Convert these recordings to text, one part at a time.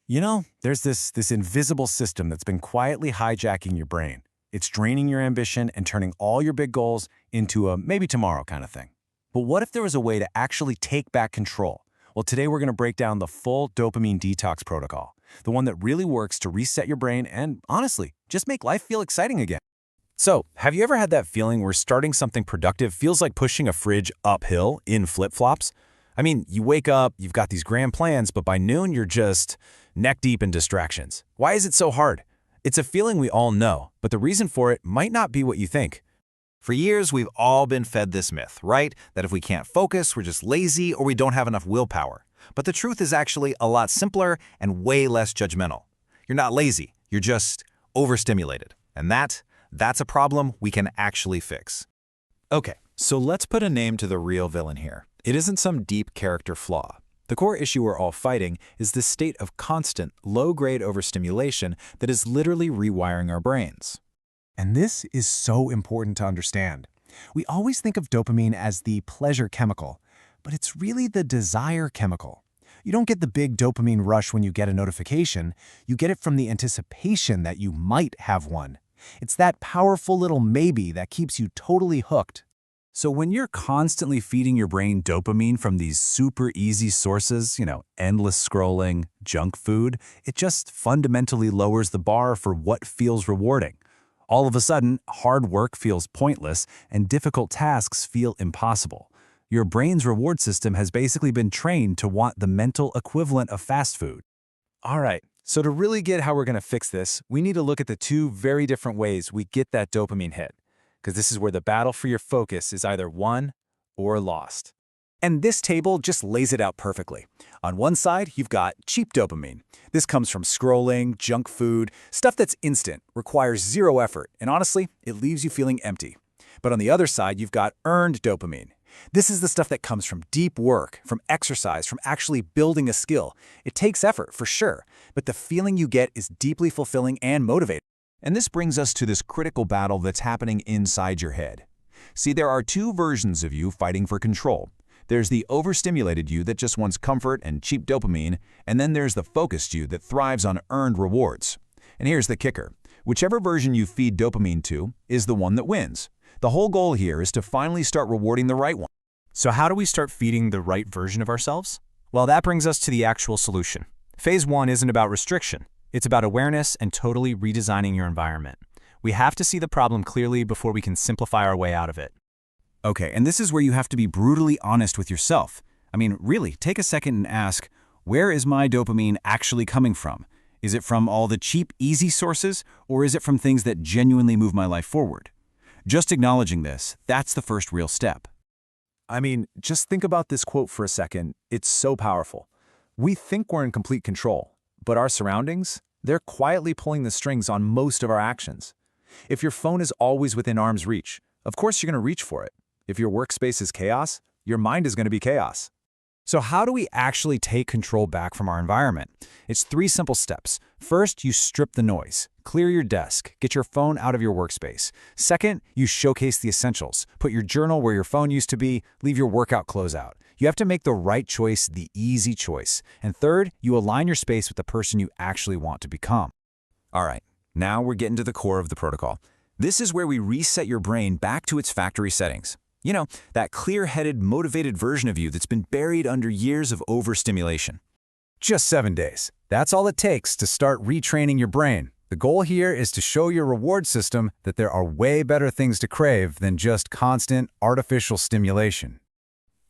There's this invisible system that's been quietly hijacking your brain. It's draining your ambition and turning all your big goals into a maybe tomorrow kind of thing. But what if there was a way to actually take back control? Well, today we're going to break down the full dopamine detox protocol, the one that really works to reset your brain and, honestly, just make life feel exciting again. So, have you ever had that feeling where starting something productive feels like pushing a fridge uphill in flip-flops? I mean, you wake up, you've got these grand plans, but by noon you're just neck deep in distractions. Why is it so hard? It's a feeling we all know, but the reason for it might not be what you think. For years, we've all been fed this myth, right? That if we can't focus, we're just lazy or we don't have enough willpower. But the truth is actually a lot simpler and way less judgmental. You're not lazy, you're just overstimulated. And that's a problem we can actually fix. Okay, so let's put a name to the real villain here. It isn't some deep character flaw. The core issue we're all fighting is this state of constant, low-grade overstimulation that is literally rewiring our brains. And this is so important to understand. We always think of dopamine as the pleasure chemical, but it's really the desire chemical. You don't get the big dopamine rush when you get a notification. You get it from the anticipation that you might have one. It's that powerful little maybe that keeps you totally hooked. So when you're constantly feeding your brain dopamine from these super easy sources, endless scrolling, junk food, it just fundamentally lowers the bar for what feels rewarding. All of a sudden, hard work feels pointless and difficult tasks feel impossible. Your brain's reward system has basically been trained to want the mental equivalent of fast food. All right, so to really get how we're going to fix this, we need to look at the two very different ways we get that dopamine hit, because this is where the battle for your focus is either won or lost. And this table just lays it out perfectly. On one side, you've got cheap dopamine. This comes from scrolling, junk food, stuff that's instant, requires zero effort, and honestly, it leaves you feeling empty. But on the other side, you've got earned dopamine. This is the stuff that comes from deep work, from exercise, from actually building a skill. It takes effort, for sure, but the feeling you get is deeply fulfilling and motivating. And this brings us to this critical battle that's happening inside your head. See, there are two versions of you fighting for control. There's the overstimulated you that just wants comfort and cheap dopamine, and then there's the focused you that thrives on earned rewards. And here's the kicker. Whichever version you feed dopamine to is the one that wins. The whole goal here is to finally start rewarding the right one. So how do we start feeding the right version of ourselves? Well, that brings us to the actual solution. Phase 1 isn't about restriction. It's about awareness and totally redesigning your environment. We have to see the problem clearly before we can simplify our way out of it. Okay, and this is where you have to be brutally honest with yourself. I mean, really, take a second and ask, where is my dopamine actually coming from? Is it from all the cheap, easy sources, or is it from things that genuinely move my life forward? Just acknowledging this, that's the first real step. I mean, just think about this quote for a second. It's so powerful. We think we're in complete control, but our surroundings, they're quietly pulling the strings on most of our actions. If your phone is always within arm's reach, of course you're going to reach for it. If your workspace is chaos, your mind is going to be chaos. So how do we actually take control back from our environment? It's 3 simple steps. First, you strip the noise. Clear your desk. Get your phone out of your workspace. Second, you showcase the essentials. Put your journal where your phone used to be. Leave your workout clothes out. You have to make the right choice the easy choice. And third, you align your space with the person you actually want to become. All right, now we're getting to the core of the protocol. This is where we reset your brain back to its factory settings. That clear-headed, motivated version of you that's been buried under years of overstimulation. Just 7 days. That's all it takes to start retraining your brain. The goal here is to show your reward system that there are way better things to crave than just constant, artificial stimulation.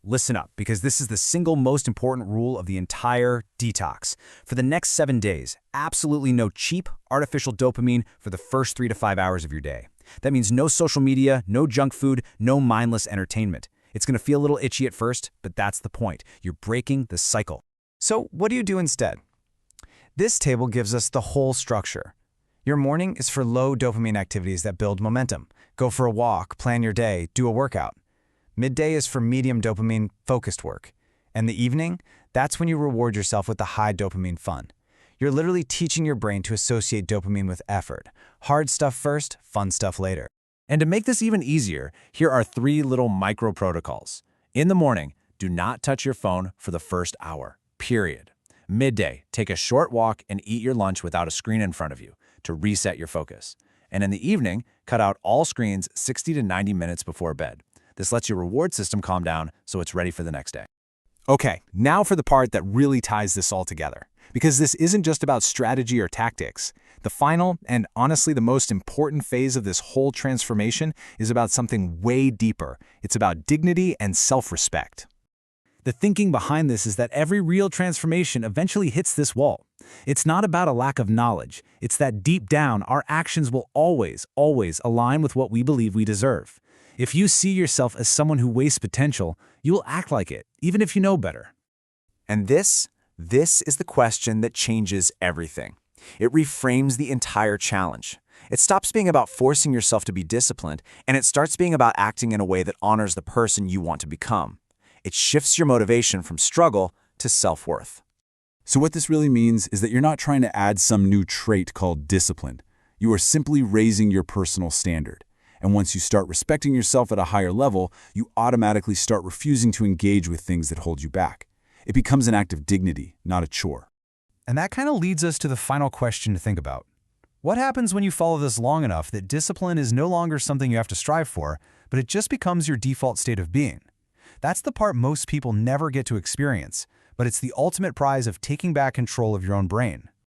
Listen up, because this is the single most important rule of the entire detox. For the next 7 days, absolutely no cheap, artificial dopamine for the first 3 to 5 hours of your day. That means no social media, no junk food, no mindless entertainment. It's going to feel a little itchy at first, but that's the point. You're breaking the cycle. So what do you do instead? This table gives us the whole structure. Your morning is for low dopamine activities that build momentum. Go for a walk, plan your day, do a workout. Midday is for medium dopamine focused work. And the evening, that's when you reward yourself with the high dopamine fun. You're literally teaching your brain to associate dopamine with effort. Hard stuff first, fun stuff later. And to make this even easier, here are 3 little micro protocols. In the morning, do not touch your phone for the first hour, period. Midday, take a short walk and eat your lunch without a screen in front of you to reset your focus. And in the evening, cut out all screens 60 to 90 minutes before bed. This lets your reward system calm down so it's ready for the next day. Okay, now for the part that really ties this all together. Because this isn't just about strategy or tactics. The final, and honestly the most important phase of this whole transformation is about something way deeper. It's about dignity and self-respect. The thinking behind this is that every real transformation eventually hits this wall. It's not about a lack of knowledge. It's that deep down, our actions will always align with what we believe we deserve. If you see yourself as someone who wastes potential, you will act like it, even if you know better. And this is the question that changes everything. It reframes the entire challenge. It stops being about forcing yourself to be disciplined, and it starts being about acting in a way that honors the person you want to become. It shifts your motivation from struggle to self-worth. So what this really means is that you're not trying to add some new trait called discipline. You are simply raising your personal standard. And once you start respecting yourself at a higher level, you automatically start refusing to engage with things that hold you back. It becomes an act of dignity, not a chore. And that kind of leads us to the final question to think about. What happens when you follow this long enough that discipline is no longer something you have to strive for, but it just becomes your default state of being? That's the part most people never get to experience, but it's the ultimate prize of taking back control of your own brain.